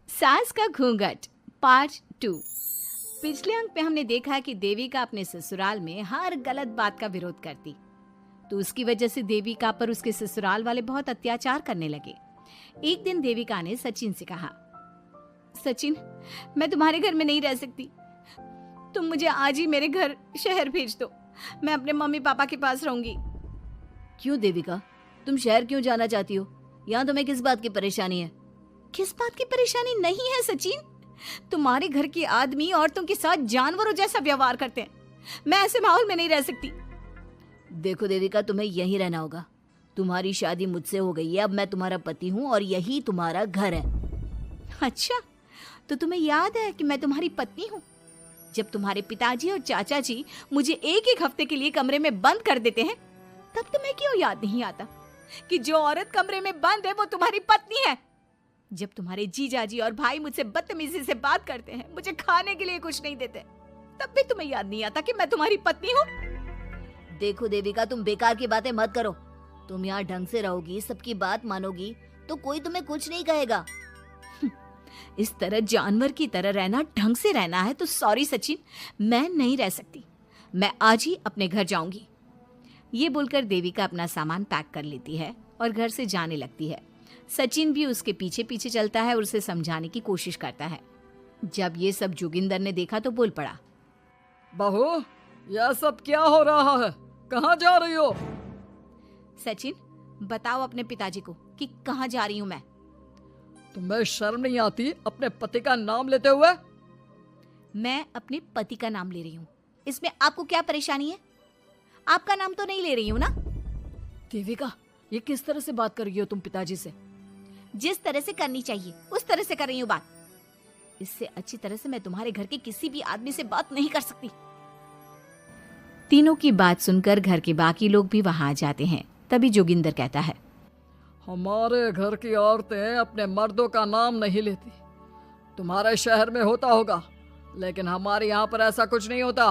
सास का घूंघट पार्ट 2। पिछले अंक में हमने देखा कि देविका अपने ससुराल में हर गलत बात का विरोध करती, तो उसकी वजह से देविका पर उसके ससुराल वाले बहुत अत्याचार करने लगे। एक दिन देविका ने सचिन से कहा, सचिन, मैं तुम्हारे घर में नहीं रह सकती, तुम मुझे आज ही मेरे घर शहर भेज दो, मैं अपने मम्मी पापा के पास रहूंगी। क्यों देविका, तुम शहर क्यों जाना चाहती हो? यहाँ तुम्हें किस बात की परेशानी है? किस बात की परेशानी नहीं है सचिन, तुम्हारे घर के आदमी औरतों के साथ जानवरों जैसा व्यवहार करते हैं, मैं ऐसे माहौल में नहीं रह सकती। देखो देविका, तुम्हें यहीं रहना होगा। तुम्हारी शादी मुझसे हो गई है, अब मैं तुम्हारा पति हूँ और यही तुम्हारा घर है। अच्छा, तो तुम्हें याद है कि मैं तुम्हारी पत्नी हूँ? जब तुम्हारे पिताजी और चाचा जी मुझे एक एक हफ्ते के लिए कमरे में बंद कर देते हैं, तब तुम्हें क्यों याद नहीं आता कि जो औरत कमरे में बंद है वो तुम्हारी पत्नी है? जब तुम्हारे जीजाजी और भाई मुझसे बदतमीजी से बात करते हैं, मुझे खाने के लिए कुछ नहीं देते, तब भी तुम्हें याद नहीं आता कि मैं तुम्हारी पत्नी हूँ? देखो देविका, तुम बेकार की बातें मत करो। तुम यहाँ ढंग से रहोगी, सबकी बात मानोगी, तो कोई तुम्हें कुछ नहीं कहेगा। इस तरह जानवर की तरह रहना, ढंग से रहना है तो सॉरी सचिन, मैं नहीं रह सकती, मैं आज ही अपने घर जाऊंगी। ये बोलकर देविका अपना सामान पैक कर लेती है और घर से जाने लगती है। सचिन भी उसके पीछे पीछे चलता है और उसे समझाने की कोशिश करता है। जब ये सब जोगिंदर ने देखा तो बोल पड़ा, बहू, यह सब क्या हो रहा है? कहाँ जा रही हो? सचिन, बताओ अपने पिताजी को कि कहाँ जा रही हूँ मैं। तुम्हें शर्म नहीं आती अपने पति का नाम लेते हुए? मैं अपने पति का नाम ले रही हूँ, इसमें आपको क्या परेशानी है? आपका नाम तो नहीं ले रही हूँ ना? देविका, ये किस तरह से बात कर रही हो तुम पिताजी से? जिस तरह से करनी चाहिए उस तरह से कर रही हूँ बात। इससे अच्छी तरह से मैं तुम्हारे घर के किसी भी आदमी से बात नहीं कर सकती। तीनों की बात सुनकर घर के बाकी लोग भी वहां आ जाते हैं। तभी जोगिंदर कहता है, हमारे घर की औरतें अपने मर्दों का नाम नहीं लेती। तुम्हारे शहर में होता होगा, लेकिन हमारे यहाँ पर ऐसा कुछ नहीं होता।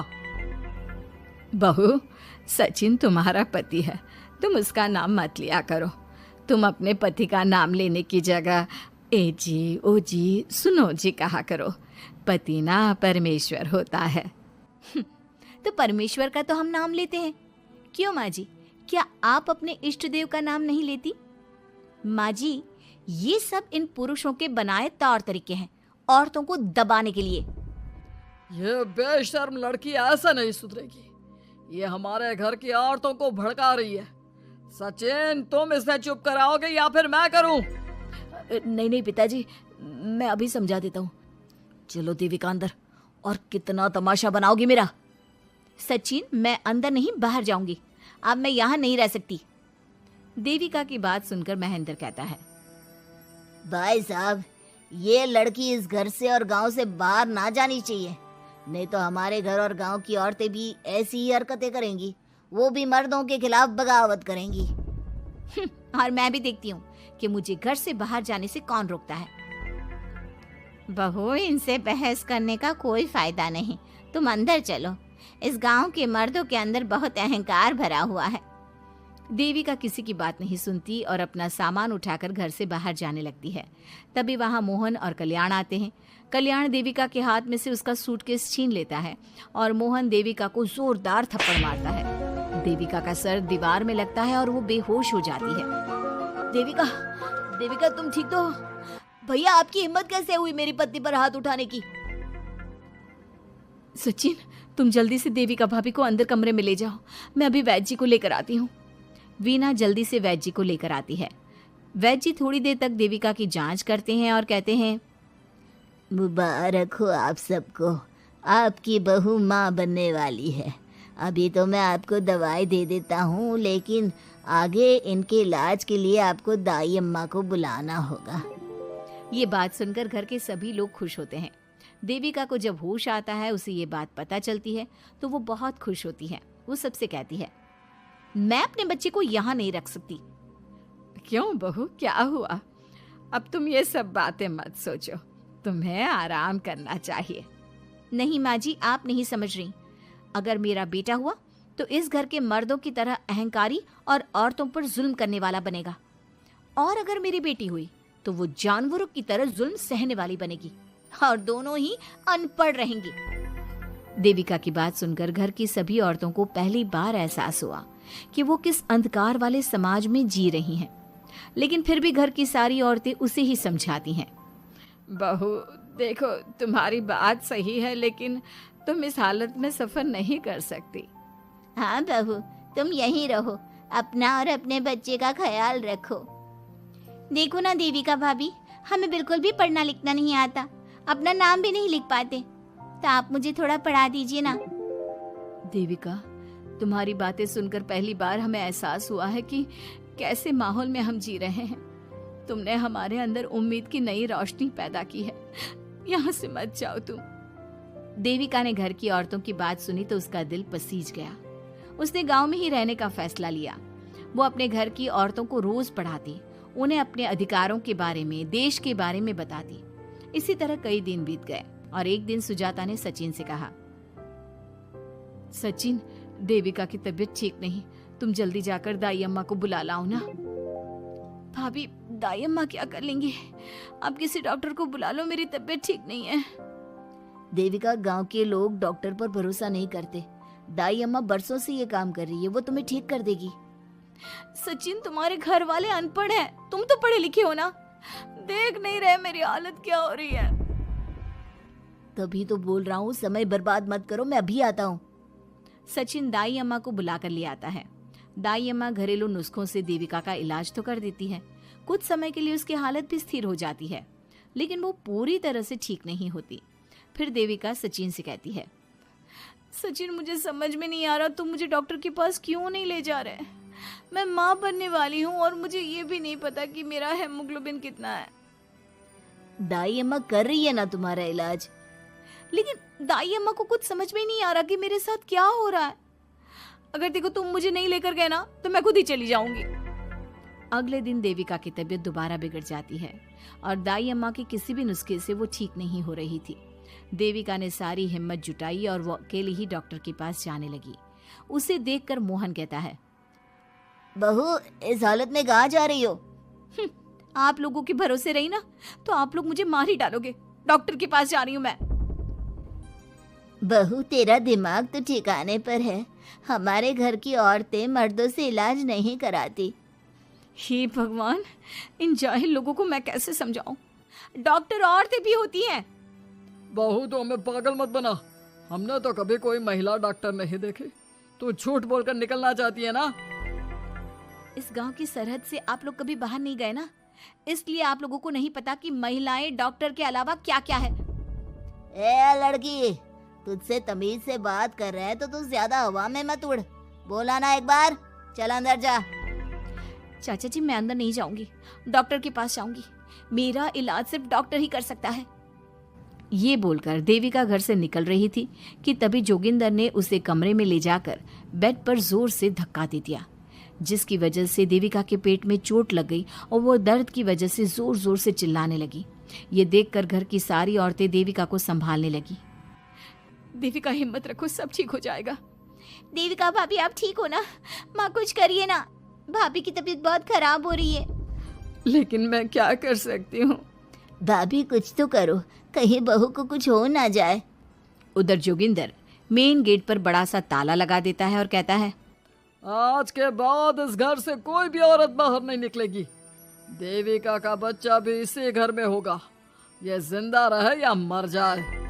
बहू, सचिन तुम्हारा पति है, तुम उसका नाम मत लिया करो। तुम अपने पति का नाम लेने की जगह ए जी, ओ जी, सुनो जी कहा करो। पति ना परमेश्वर होता है। तो परमेश्वर का तो हम नाम लेते हैं। क्यों माँ जी, क्या आप अपने इष्ट देव का नाम नहीं लेती? माँ जी, ये सब इन पुरुषों के बनाए तौर तरीके हैं, औरतों को दबाने के लिए। ये बेशर्म लड़की ऐसा नहीं सुधरेगी। ये हमारे घर की औरतों को भड़का रही है। सचिन, तुम इसे चुप कराओगे या फिर मैं करूं? नहीं नहीं पिताजी, मैं अभी समझा देता हूँ। चलो देविका अंदर, और कितना तमाशा बनाओगी मेरा। सचिन, मैं अंदर नहीं बाहर जाऊंगी, अब मैं यहाँ नहीं रह सकती। देविका की बात सुनकर महेंद्र कहता है, भाई साहब, ये लड़की इस घर से और गांव से बाहर ना जानी चाहिए, नहीं तो हमारे घर और गांव की औरतें भी ऐसी ही हरकतें करेंगी। वो भी मर्दों के खिलाफ बगावत करेंगी। और मैं भी देखती हूँ कि मुझे घर से बाहर जाने से कौन रोकता है। बहू, इनसे बहस करने का कोई फायदा नहीं, तुम अंदर चलो। इस गांव के मर्दों के अंदर बहुत अहंकार भरा हुआ है। देविका किसी की बात नहीं सुनती और अपना सामान उठाकर घर से बाहर जाने लगती है। तभी वहां मोहन और कल्याण आते हैं। कल्याण देविका के हाथ में से उसका सूटकेस छीन लेता है और मोहन देविका को जोरदार थप्पड़ मारता है। देविका का सर दीवार में लगता है और वो बेहोश हो जाती है। देविका, देविका तुम ठीक तो हो? भैया, आपकी हिम्मत कैसे हुई मेरी पत्नी पर हाथ उठाने की? सचिन, तुम जल्दी से देविका भाभी को अंदर कमरे में ले जाओ, मैं अभी वैद्य जी को लेकर आती हूँ। वीना जल्दी से वैद्य जी को लेकर आती है। वैद्य जी थोड़ी देर तक देविका की जांच करते हैं और कहते हैं, मुबारक हो आप सबको, आपकी बहू माँ बनने वाली है। अभी तो मैं आपको दवाई दे देता हूँ, लेकिन आगे इनके इलाज के लिए आपको दाई अम्मा को बुलाना होगा। ये बात सुनकर घर के सभी लोग खुश होते हैं। देविका को जब होश आता है, उसे ये बात पता चलती है तो वो बहुत खुश होती है। वो सबसे कहती है, मैं अपने बच्चे को यहाँ नहीं रख सकती। क्यों बहू, क्या हुआ? अब तुम ये सब बातें मत सोचो, तुम्हें आराम करना चाहिए। नहीं माँ जी, आप नहीं समझ रही। अगर मेरा बेटा हुआ तो इस घर के मर्दों की तरह अहंकारी और औरतों पर जुल्म करने वाला बनेगा, और अगर मेरी बेटी हुई तो वो जानवरों की तरह जुल्म सहने वाली बनेगी और दोनों ही अनपढ़ रहेंगी। देविका की बात सुनकर घर की सभी औरतों को पहली बार एहसास हुआ कि वो किस अंधकार वाले समाज में जी रही हैं। लेकिन फिर भी घर की सारी औरतें उसे ही समझाती हैं। बहू देखो, तुम्हारी बात सही है, लेकिन तुम इस हालत में सफर नहीं कर सकती। हाँ बहू, तुम यहीं रहो, अपना और अपने बच्चे का ख्याल रखो। देखो ना देविका भाभी, हमें बिल्कुल भी पढ़ना लिखना नहीं आता, अपना नाम भी नहीं लिख पाते, तो आप मुझे थोड़ा पढ़ा दीजिए ना। देविका, तुम्हारी बातें सुनकर पहली बार हमें एहसास हुआ है कि कैसे माहौल में हम जी रहे हैं। तुमने हमारे अंदर उम्मीद की नई रोशनी पैदा की है। यहाँ से मत जाओ तुम। देविका ने घर की औरतों की बात सुनी तो उसका दिल पसीज गया। उसने गांव में ही रहने का फैसला लिया। वो अपने घर की औरतों को रोज पढ़ाती, उन्हें अपने अधिकारों के बारे में, देश के बारे में बताती। इसी तरह कई दिन बीत गए और एक दिन सुजाता ने सचिन से कहा, सचिन, देविका की तबीयत ठीक नहीं, तुम जल्दी जाकर दाई अम्मा को बुला लाओ ना। भाभी, दाई अम्मा क्या कर लेंगी? आप किसी डॉक्टर को बुला लो, मेरी तबीयत ठीक नहीं है। देविका, गांव के लोग डॉक्टर पर भरोसा नहीं करते। दाई अम्मा बरसों से ये काम कर रही है, वो तुम्हें ठीक कर देगी। सचिन, तुम्हारे घर वाले अनपढ़ हैं, तुम तो पढ़े लिखे हो ना, देख नहीं रहे मेरी हालत क्या हो रही है। तभी तो बोल रहा हूँ, समय बर्बाद मत करो, मैं अभी आता हूँ। सचिन दाई अम्मा को बुलाकर ले आता है। दाई अम्मा घरेलू नुस्खों से देविका का इलाज तो कर देती है। कुछ समय के लिए उसकी हालत भी स्थिर हो जाती है, लेकिन वो पूरी तरह से ठीक नहीं होती। फिर देविका सचिन से कहती है, सचिन, मुझे समझ में नहीं आ रहा, तुम मुझे डॉक्टर के पास क्यों नहीं ले जा रहे? मैं माँ बनने वाली हूँ और मुझे ये भी नहीं पता कि मेरा हेमोग्लोबिन कितना है। दाई अम्मा कर रही है ना तुम्हारा इलाज। लेकिन दाई अम्मा को कुछ समझ में नहीं आ रहा कि मेरे साथ क्या हो रहा है। अगर देखो तुम मुझे नहीं लेकर गए ना, तो मैं खुद ही चली जाऊंगी। अगले दिन देविका की तबीयत दोबारा बिगड़ जाती है और दाई अम्मा के किसी भी नुस्खे से वो ठीक नहीं हो रही थी। देविका ने सारी हिम्मत जुटाई और वो अकेले ही डॉक्टर के पास जाने लगी। उसे देखकर मोहन कहता है, बहू, इस हालत में कहाँ जा रही हो? आप लोगों के भरोसे रही ना तो आप लोग मुझे मार ही डालोगे। डॉक्टर के पास जा रही हूँ मैं। बहू, तेरा दिमाग तो ठिकाने पर है। हमारे घर की औरतें मर्दों से इलाज नहीं कराती। हे भगवान, इन जाहिल लोगों को मैं कैसे समझाऊं? डॉक्टर औरतें भी होती हैं। बहू, तो हमें पागल मत बना, हमने तो कभी कोई महिला डॉक्टर नहीं देखी। तू झूठ बोलकर निकलना चाहती है ना? इस गांव की सरहद से आप लोग कभी बाहर नहीं गए ना, इसलिए आप लोगों को नहीं पता कि महिलाएं डॉक्टर के अलावा क्या क्या है। ए लड़की, तुझसे तमीज से बात कर रहे हैं तो तू ज्यादा हवा में मत उड़। बोला ना एक बार, चल अंदर जा। चाचा जी, मैं अंदर नहीं जाऊंगी, डॉक्टर के पास जाऊंगी। मेरा इलाज सिर्फ डॉक्टर ही कर सकता है। ये बोलकर देविका घर से निकल रही थी कि तभी जोगिंदर ने उसे कमरे में ले जाकर बेड पर जोर से धक्का दे दिया, जिसकी वजह से देविका के पेट में चोट लग गई और वो दर्द की वजह से जोर जोर से चिल्लाने लगी। ये देखकर घर की सारी औरतें देविका को संभालने लगी। देविका, हिम्मत रखो, सब ठीक हो जाएगा। देविका भाभी, आप ठीक हो ना? माँ, कुछ करिए ना, भाभी की तबीयत बहुत खराब हो रही है। लेकिन मैं क्या कर सकती हूँ? भाभी, कुछ तो करो, कहीं बहू को कुछ हो ना जाए। उधर जोगिंदर मेन गेट पर बड़ा सा ताला लगा देता है और कहता है, आज के बाद इस घर से कोई भी औरत बाहर नहीं निकलेगी। देविका का बच्चा भी इसी घर में होगा, ये जिंदा रहे या मर जाए।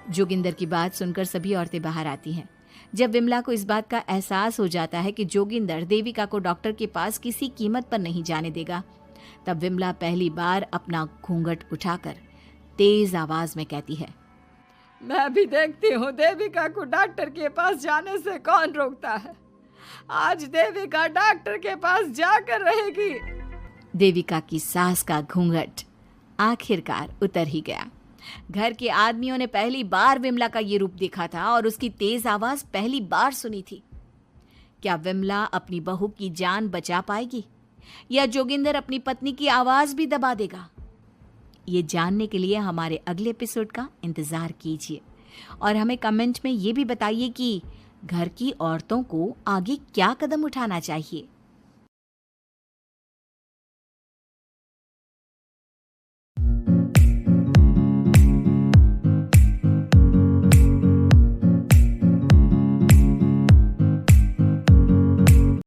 जोगिंदर की बात सुनकर सभी औरतें बाहर आती हैं। जब विमला को इस बात का एहसास हो जाता है कि जोगिंदर देविका को डॉक्टर के पास किसी कीमत पर नहीं जाने देगा, तब विमला पहली बार अपना घूंघट उठाकर तेज आवाज में कहती है, मैं भी देखती हूँ देविका को डॉक्टर के पास जाने से कौन रोकता है। आज देविका डॉक्टर के पास जाकर रहेगी। देविका की सास का घूंघट आखिरकार उतर ही गया। घर के आदमियों ने पहली बार विमला का ये रूप देखा था और उसकी तेज आवाज पहली बार सुनी थी। क्या विमला अपनी बहू की जान बचा पाएगी या जोगिंदर अपनी पत्नी की आवाज भी दबा देगा? ये जानने के लिए हमारे अगले एपिसोड का इंतजार कीजिए और हमें कमेंट में ये भी बताइए कि घर की औरतों को आगे क्या कदम उठाना चाहिए।